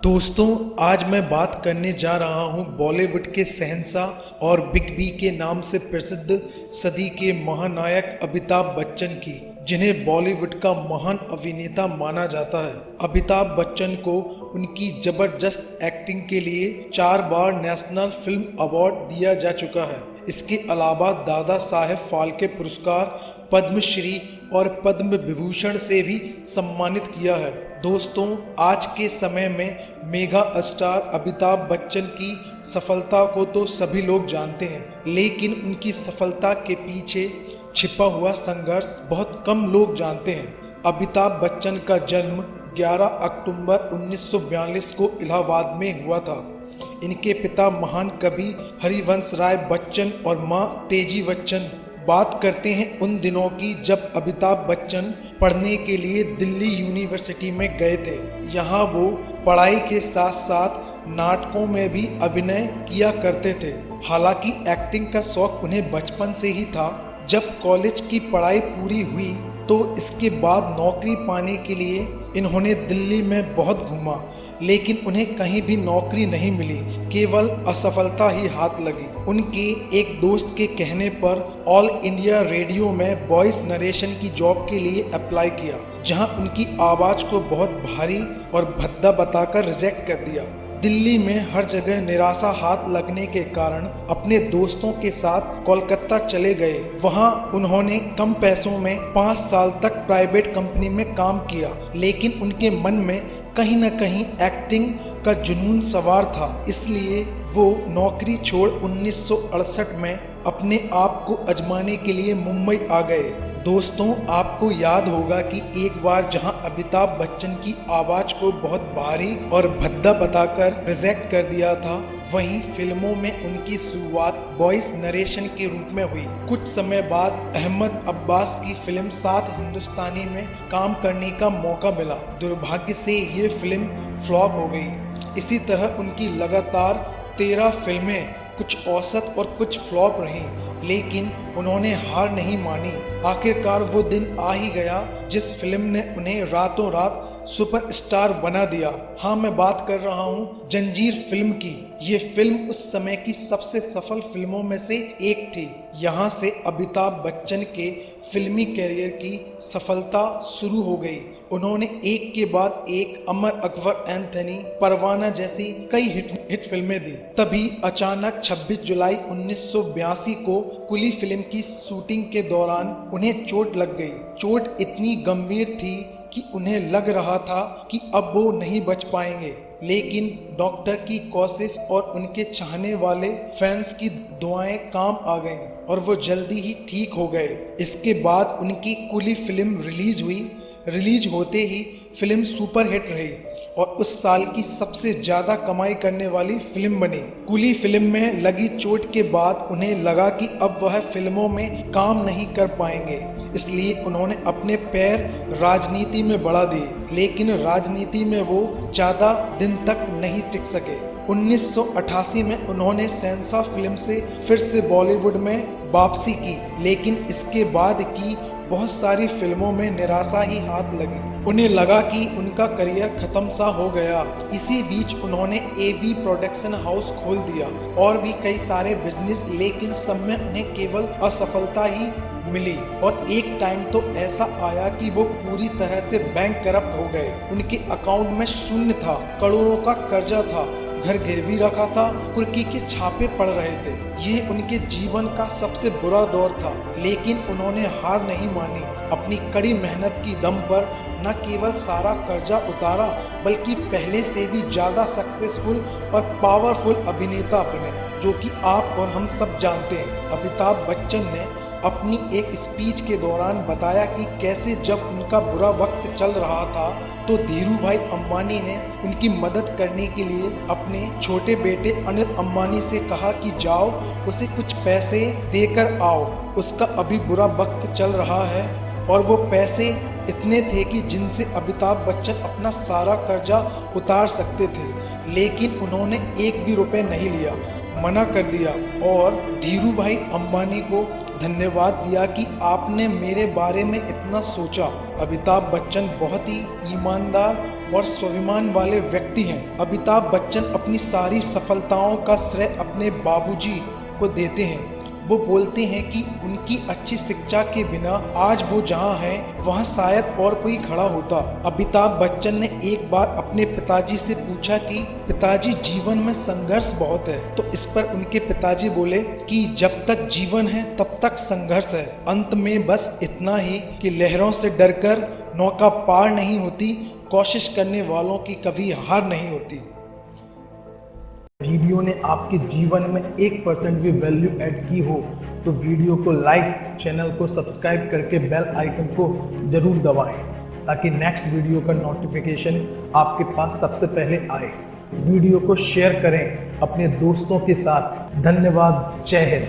दोस्तों, आज मैं बात करने जा रहा हूं बॉलीवुड के शहंशाह और बिग बी के नाम से प्रसिद्ध सदी के महानायक अमिताभ बच्चन की, जिन्हें बॉलीवुड का महान अभिनेता माना जाता है। अमिताभ बच्चन को उनकी जबरदस्त एक्टिंग के लिए 4 बार नेशनल फिल्म अवार्ड दिया जा चुका है। इसके अलावा दादा साहेब फाल्के पुरस्कार, पद्मश्री और पद्म विभूषण से भी सम्मानित किया है। दोस्तों, आज के समय में मेगा स्टार अमिताभ बच्चन की सफलता को तो सभी लोग जानते हैं, लेकिन उनकी सफलता के पीछे छिपा हुआ संघर्ष बहुत कम लोग जानते हैं। अमिताभ बच्चन का जन्म 11 अक्टूबर 1942 को इलाहाबाद में हुआ था। इनके पिता महान कवि हरिवंश राय बच्चन और मां तेजी बच्चन। बात करते हैं उन दिनों की जब अमिताभ बच्चन पढ़ने के लिए दिल्ली यूनिवर्सिटी में गए थे। यहाँ वो पढ़ाई के साथ साथ नाटकों में भी अभिनय किया करते थे। हालांकि एक्टिंग का शौक उन्हें बचपन से ही था। जब कॉलेज की पढ़ाई पूरी हुई तो इसके बाद नौकरी पाने के लिए इन्होंने दिल्ली में बहुत घूमा, लेकिन उन्हें कहीं भी नौकरी नहीं मिली, केवल असफलता ही हाथ लगी। उनके एक दोस्त के कहने पर ऑल इंडिया रेडियो में वॉइस नरेशन की जॉब के लिए अप्लाई किया, जहां उनकी आवाज़ को बहुत भारी और भद्दा बताकर रिजेक्ट कर दिया। दिल्ली में हर जगह निराशा हाथ लगने के कारण अपने दोस्तों के साथ कोलकाता चले गए। वहां उन्होंने कम पैसों में 5 साल तक प्राइवेट कंपनी में काम किया, लेकिन उनके मन में कहीं न कहीं एक्टिंग का जुनून सवार था। इसलिए वो नौकरी छोड़ 1968 में अपने आप को आजमाने के लिए मुंबई आ गए। दोस्तों, आपको याद होगा कि एक बार जहां अमिताभ बच्चन की आवाज़ को बहुत भारी और भद्दा बताकर रिजेक्ट कर दिया था, वहीं फिल्मों में उनकी शुरुआत वॉइस नरेशन के रूप में हुई। कुछ समय बाद अहमद अब्बास की फिल्म 7 हिंदुस्तानी में काम करने का मौका मिला। दुर्भाग्य से ये फिल्म फ्लॉप हो गई। इसी तरह उनकी लगातार 13 फिल्में कुछ औसत और कुछ फ्लॉप रहीं, लेकिन उन्होंने हार नहीं मानी। आखिरकार वो दिन आ ही गया जिस फिल्म ने उन्हें रातों रात सुपरस्टार बना दिया। हाँ, मैं बात कर रहा हूँ जंजीर फिल्म की। ये फिल्म उस समय की सबसे सफल फिल्मों में से एक थी। यहाँ से अमिताभ बच्चन के फिल्मी करियर की सफलता शुरू हो गई। उन्होंने एक के बाद एक अमर अकबर एंथनी, परवाना जैसी कई हिट फिल्में दी। तभी अचानक 26 जुलाई 1982 को कुली फिल्म की शूटिंग के दौरान उन्हें चोट लग गई। चोट इतनी गंभीर थी कि उन्हें लग रहा था कि अब वो नहीं बच पाएंगे, लेकिन डॉक्टर की कोशिश और उनके चाहने वाले फैंस की दुआएं काम आ गईं और वो जल्दी ही ठीक हो गए। इसके बाद उनकी कुली फिल्म रिलीज हुई। रिलीज होते ही फिल्म सुपरहिट रही और उस साल की सबसे ज़्यादा कमाई करने वाली फिल्म बनी। कुली फिल्म में लगी चोट के बाद उन्हें लगा कि अब वह फिल्मों में काम नहीं कर पाएंगे, इसलिए उन्होंने अपने पैर राजनीति में बढ़ा दिए, लेकिन राजनीति में वो ज़्यादा दिन तक नहीं टिक सके। 1988 में उन्होंने शहंशाह फिल्म से फिर से बॉलीवुड में वापसी की, लेकिन इसके बाद की बहुत सारी फिल्मों में निराशा ही हाथ लगी। उन्हें लगा कि उनका करियर खत्म सा हो गया। इसी बीच उन्होंने AB प्रोडक्शन हाउस खोल दिया और भी कई सारे बिजनेस, लेकिन सब में उन्हें केवल असफलता ही मिली। और एक टाइम तो ऐसा आया कि वो पूरी तरह से बैंक करप्ट हो गए। उनके अकाउंट में शून्य था, करोड़ों का कर्जा था, घर गिरवी रखा था, कुर्की के छापे पड़ रहे थे। ये उनके जीवन का सबसे बुरा दौर था, लेकिन उन्होंने हार नहीं मानी। अपनी कड़ी मेहनत की दम पर न केवल सारा कर्जा उतारा, बल्कि पहले से भी ज़्यादा सक्सेसफुल और पावरफुल अभिनेता बने, जो कि आप और हम सब जानते हैं। अमिताभ बच्चन ने अपनी एक स्पीच के दौरान बताया कि कैसे जब उनका बुरा वक्त चल रहा था तो धीरू भाई अंबानी ने उनकी मदद करने के लिए अपने छोटे बेटे अनिल अंबानी से कहा कि जाओ उसे कुछ पैसे देकर आओ, उसका अभी बुरा वक्त चल रहा है। और वो पैसे इतने थे कि जिनसे अमिताभ बच्चन अपना सारा कर्जा उतार सकते थे, लेकिन उन्होंने एक भी रुपए नहीं लिया, मना कर दिया और धीरू भाई अंबानी को धन्यवाद दिया कि आपने मेरे बारे में इतना सोचा। अमिताभ बच्चन बहुत ही ईमानदार, और स्वाभिमान वाले व्यक्ति हैं। अमिताभ बच्चन अपनी सारी सफलताओं का श्रेय अपने बाबूजी को देते हैं। वो बोलते हैं कि उनकी अच्छी शिक्षा के बिना आज वो जहाँ हैं वहाँ शायद और कोई खड़ा होता। अमिताभ बच्चन ने एक बार अपने पिताजी से पूछा कि पिताजी जीवन में संघर्ष बहुत है, तो इस पर उनके पिताजी बोले कि जब तक जीवन है तब तक संघर्ष है। अंत में बस इतना ही कि लहरों से डरकर नौका पार नहीं होती, कोशिश करने वालों की कभी हार नहीं होती। वीडियो ने आपके जीवन में 1% भी वैल्यू ऐड की हो तो वीडियो को लाइक, चैनल को सब्सक्राइब करके बेल आइकन को जरूर दबाएं ताकि नेक्स्ट वीडियो का नोटिफिकेशन आपके पास सबसे पहले आए। वीडियो को शेयर करें अपने दोस्तों के साथ। धन्यवाद। जय हिंद।